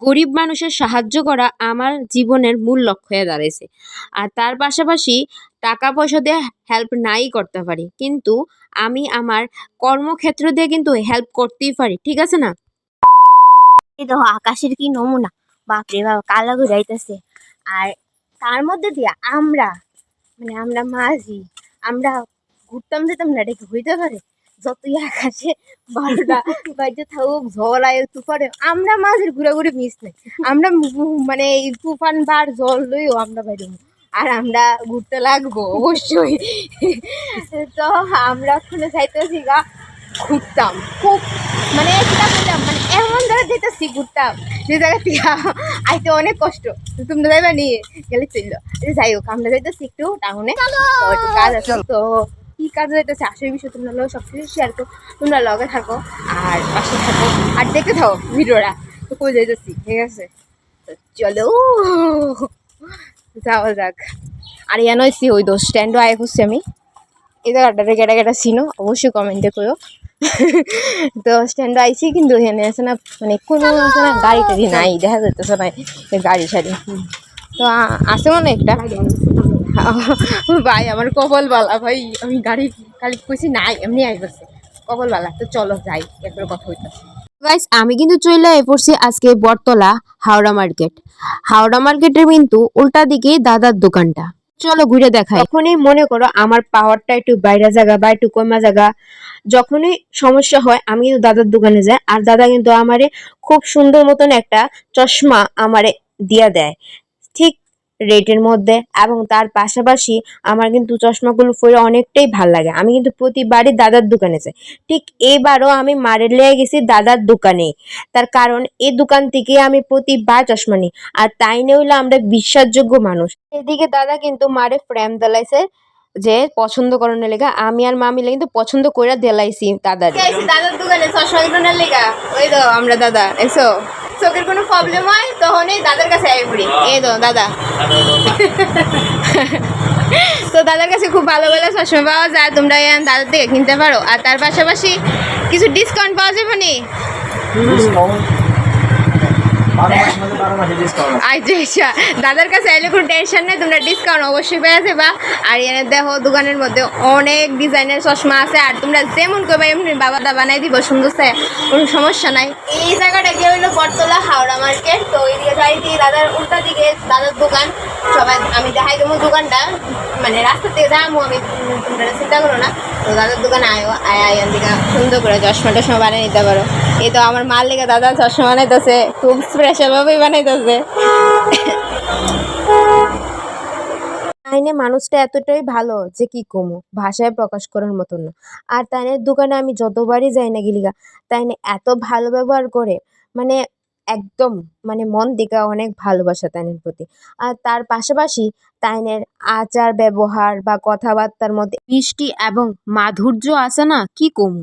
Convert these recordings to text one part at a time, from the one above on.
গরিব মানুষের সাহায্য করা আমার জীবনের মূল লক্ষ্য হয়ে দাঁড়াইছে। আর তার পাশাপাশি টাকা পয়সা দিয়ে হেল্প নাই করতে পারি, কিন্তু আমি আমার কর্মক্ষেত্র দিয়ে কিন্তু হেল্প করতেই পারি, ঠিক আছে না? এই দেখো আকাশের কি নমুনা, বাপরে বাপ কালা ঘুরাইতেছে। আর তার মধ্যে দিয়ে আমরা মাঝি, আমরা ঘুরতাম যেতাম না, এটা কি হইতে পারে? যতই আকাশে 12টা বাজে থাকুক, ঝড় আয় তুফানে, আমরা মাঝের ঘুরাঘুরি মিস নাই। আমরা মানে এই তুফান বার জল লইও আমরা বাইরে, আর আমরা ঘুরতে লাগবো অবশ্যই। তো আমরা ওখানে যাইতেছি গা, ঘুরতাম খুব, মানে কিটা বললাম, মানে এমন জায়গায় যেতেছি ঘুরতাম যে জায়গা থেকে আইতে অনেক কষ্ট। তোমরা যাইবা নিয়ে গেলে চললো। যাই হোক, আমরা যাইতেছি একটু টাউনে, তো একটু কাজ আছে। তো কি কাজ যাইতেছে আসল বিষয় তোমরা লোক সব কিছু শেয়ার করো, তোমরা লগে থাকো আর পাশে থাকো আর দেখে থাকো ভিডিওটা। তো কই যাইতেছি, ঠিক আছে? তো চলো যাওয়া যাক। আর ইয়ানো এসছি ওই তো স্ট্যান্ডও আয় করছি আমি। এই জায়গাটারে কেটা কেটা চিনো অবশ্যই কমেন্টে করো। তো স্ট্যান্ড আইছি, কিন্তু এখানে আছে না, মানে কোনো আছে না, গাড়ি টাড়ি নাই, দেখা যাইতেছে না গাড়ি সারি। তো আছে মনে একটা ভাই, আমার কপাল বালা ভাই, আমি গাড়ি খালি কইছি নাই, এমনি আই বসে কপাল বালা। তো চলো যাই, একবার কথা হইতেছে। গাইস, আমি কিন্তু চলে পড়ছি আজকে বটতলা হাওড়া মার্কেট। হাওড়া মার্কেটের কিন্তু উল্টা দিকে দাদার দোকানটা, চলো ঘুরে দেখাই। যখনই মনে করো আমার পাওয়ারটা একটু বাইরে জায়গা বা একটু কমা জায়গা, যখনই সমস্যা হয় আমি কিন্তু দাদার দোকানে যাই। আর দাদা কিন্তু আমারে খুব সুন্দর মতন একটা চশমা আমারে দিয়া দেয়, ঠিক রেটের মধ্যে। এবং তার পাশাপাশি আমার কিন্তু চশমাগুলো পরে অনেকটাই ভাল লাগে। আমি কিন্তু প্রতিবারই দাদার দোকানে যাই। ঠিক এইবারও আমি মারের লেগে গেছি দাদার দোকানে, তার কারণ এই দোকান থেকে আমি প্রতিবার চশমা নিই। আর তাই নিয়ে হইলো আমরা বিশ্বাসযোগ্য মানুষ। এদিকে দাদা কিন্তু মারে ফ্রেম দিলাইছে যে পছন্দ করানোর লেগা, আমি আর মা মিলে কিন্তু পছন্দ করে দিলাইছি দাদার দোকানে চশমা কিনার লেগা। ওই তো আমরা দাদা এসো, চোখের কোনো প্রবলেম হয় তখনই দাদার কাছে আই পড়ি। এই তো দাদা। তো দাদার কাছে খুব ভালো ভালো চশমা পাওয়া যায়, তোমরা দাদার থেকে কিনতে পারো। আর তার পাশাপাশি কিছু ডিসকাউন্ট পাওয়া যাবে নি? আচ্ছা, দাদার কাছে আইলে কোনো টেনশন নেই, তোমরা ডিসকাউন্ট অবশ্যই পেয়ে যাবে। আর এনে দেখো দোকানের মধ্যে অনেক ডিজাইনের চশমা আছে, আর তোমরা যেমন করবে এমনি বাবাদা বানাই দিব সুন্দর, কোনো সমস্যা নাই। এই জায়গাটা গিয়ে হইলো বটতলা হাওড়া মার্কেট। তো ওইদিকে গাড়ি দিয়ে দাদার উল্টা দিকে দাদার দোকান। সবাই আমি দেখাই দেবো দোকানটা, মানে রাস্তা থেকে যাবো আমি, তোমরা চিন্তা করো না। তো দাদার দোকানে আয়ো, আয়ান দিকে সুন্দর করে চশমা টশমা বানিয়ে নিতে পারো। এই তো আমার মার লেগে দাদা চশমা বানাইতেছে, খুব স্পেশাল ভাবেই বানাইতেছে। তাইনে মানুষটা এতটাই ভালো যে কি কমো, ভাষায় প্রকাশ করার মতো না। আর তাইনের দোকানে আমি যতবারই যাই না গিলিগা, তাইনে এত ভালো ব্যবহার করে, মানে একদম, মানে মন থেকে অনেক ভালোবাসা তাইনের প্রতি। আর তার পাশাপাশি তাইনের আচার ব্যবহার বা কথাবার্তার মধ্যে মিষ্টি এবং মাধুর্য আছে না, কি কমু।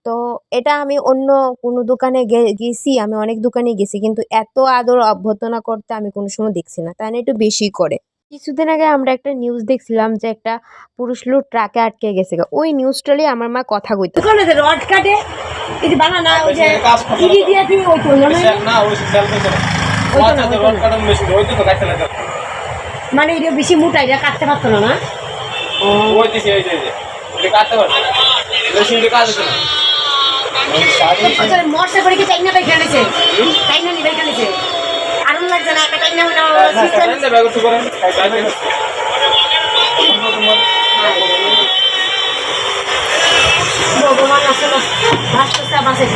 তো এটা আমি অন্য কোনো দোকানে গেছি, আমি অনেক দোকানে গেছি, কিন্তু এত আদর অভ্যর্থনা করতে আমি কোনো সময় দেখছি না, তাই না? একটু বেশি করে। কিছুদিন আগে আমরা একটা নিউজ দেখছিলাম যে একটা পুরুষ লোক ট্রাকে আটকে গেছে, ওই নিউজটা নিয়ে আমার মা কথা কইতো। ওখানে যে রড কাটে, এই যে বানানা, ওই যে ইডি দিয়ে তুমি ওই তো না, ওই সেল করতে না, ওটা তো রড কাটার মেশিন, ওই তো কাটতে লাগে, মানে এটা বেশি মোটা, এটা কাটতে পারতো না। না ওই দিছে, এই যে এটা কাটতে পারতো না, মেশিনটা কাটতে না। আচ্ছা, মোটর করে কি চাইনা ভাই খেলেছে, চাইনা নি ভাই খেলেছে, আরম লাগছে না, একটা চাইনা না সিস্টেম না ব্যাগ তো করেন ভগবান আছে না, ভাষা বাসে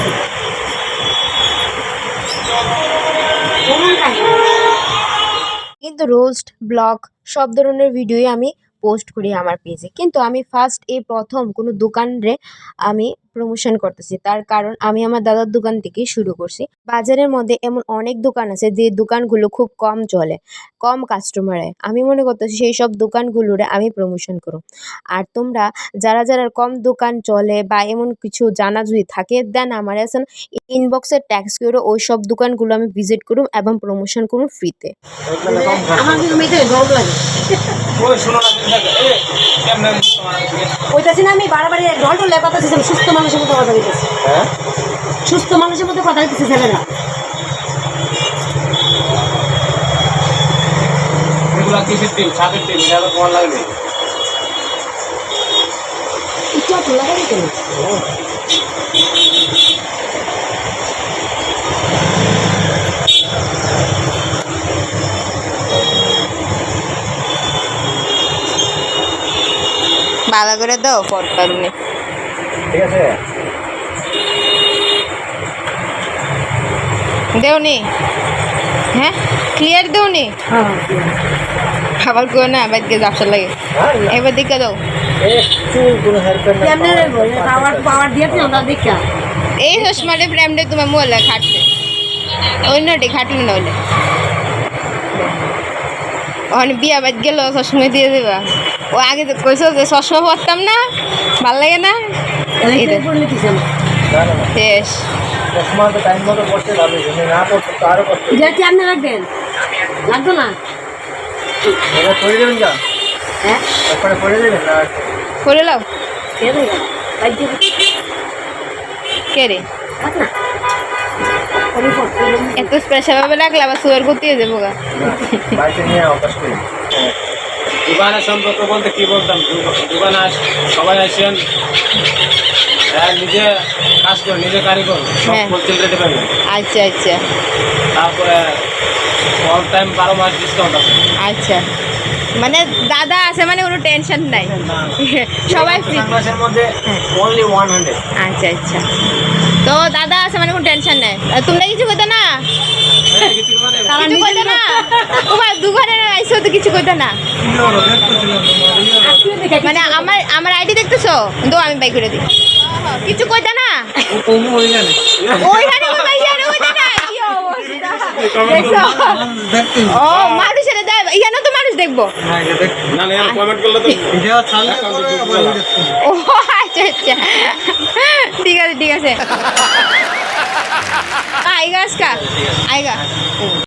কিন্তু রোস্ট ব্লগ সব ধরনের ভিডিওই আমি পোস্ট করি আমার পেজে। কিন্তু আমি ফার্স্ট এই প্রথম কোনো দোকানে আমি প্রমোশন করতেছি, তার কারণ আমি আমার দাদার দোকান থেকেই শুরু করছি। বাজারের মধ্যে এমন অনেক দোকান আছে যে দোকানগুলো খুব কম চলে, কম কাস্টমার হয়। আমি মনে করতেছি সেই সব দোকানগুলোরে আমি প্রমোশন করব। আর তোমরা যারা যারা কম দোকান চলে বা এমন কিছু জানা যদি থাকে, দেন আমার এখন ইনবক্সে ট্যাক্স করে ওই সব দোকানগুলো আমি ভিজিট করুম এবং প্রমোশন করুম ফ্রিতে। আমার কিন্তু মেয়েদের ডর লাগে, ওই শোনো না, এই কেমনে ওইটাছি না, আমি বারবারই ঢল ঢল কথা বলছি, সুস্থ মানুষের মতো কথা বলতেছি। হ্যাঁ, সুস্থ মানুষের মতো কথা বলতেছি ছেলেরা। কিসের টিম? সাপের টিম, এটা আবার তোমার লাগবে। ভালো করে দাও পর পারুনি ঠিক আছে? দেওনি হ্যাঁ ক্লিয়ার দেওনি আবার কেউ না বাইকে ব্যবসা লাগে হ্যাঁ, না, এবার দেখে দাও একটু কোনো হেল্পের না। এই চশমাটা ফ্রেমটা তোমার মোবাইলে খাটছে অন্যটি খাটলে না হলে ওখানে বিয়া বাদ গেল চশমা দিয়ে দেবা ও আগে তো কইছো যে চশমা পরতাম না ভাল লাগে না এই দেখ, না, না, না। শেষ চশমা তো টাইম মতো পড়তে যাবে, যদি না পড়তে তো আরো কষ্ট। এবার পড়ে যাবেন যা? তারপরে পড়ে যাবেন না? করে লাও কে রে এত স্পেশাল ভাবে লাগলে আবার সুগার করতে যাবো গা বাইকে নিয়ে অভ্যাস করি। দোকানের সম্পর্ক বলতে কি বলতাম, দোকানে সবাই আসেন, নিজে কাজ করে, নিজে কারিগর, সব হ্যাঁ। হোলসেল রেটে পাবেন। আচ্ছা আচ্ছা তারপরে অল টাইম 12 মাস ডিসকাউন্ট আছে। আচ্ছা মানে দাদা আছে মানে কোনো টেনশন নাই সবাই ফ্রি মাসের মধ্যে অনলি 100। আচ্ছা আচ্ছা তো দাদা আছে মানে কোনো টেনশন নাই আর তোমরা কিছু কইতো না কিছু কইতো না তোমার দোকানে আইসো তো কিছু কইতো না মানে আমার আইডি দেখতেছো তো আমি বাই করে দিই কিছু কইতো না ওইখানে ওইখানে কইতো না কি অবস্থা দেখছো ও মানুষের দেয় এখানে তো মানুষ দেখবো না না কমেন্ট করলে তো ভিডিও ছাড়লে ও আচ্ছা আচ্ছা ঠিক আছে আইগা আজকা আইগা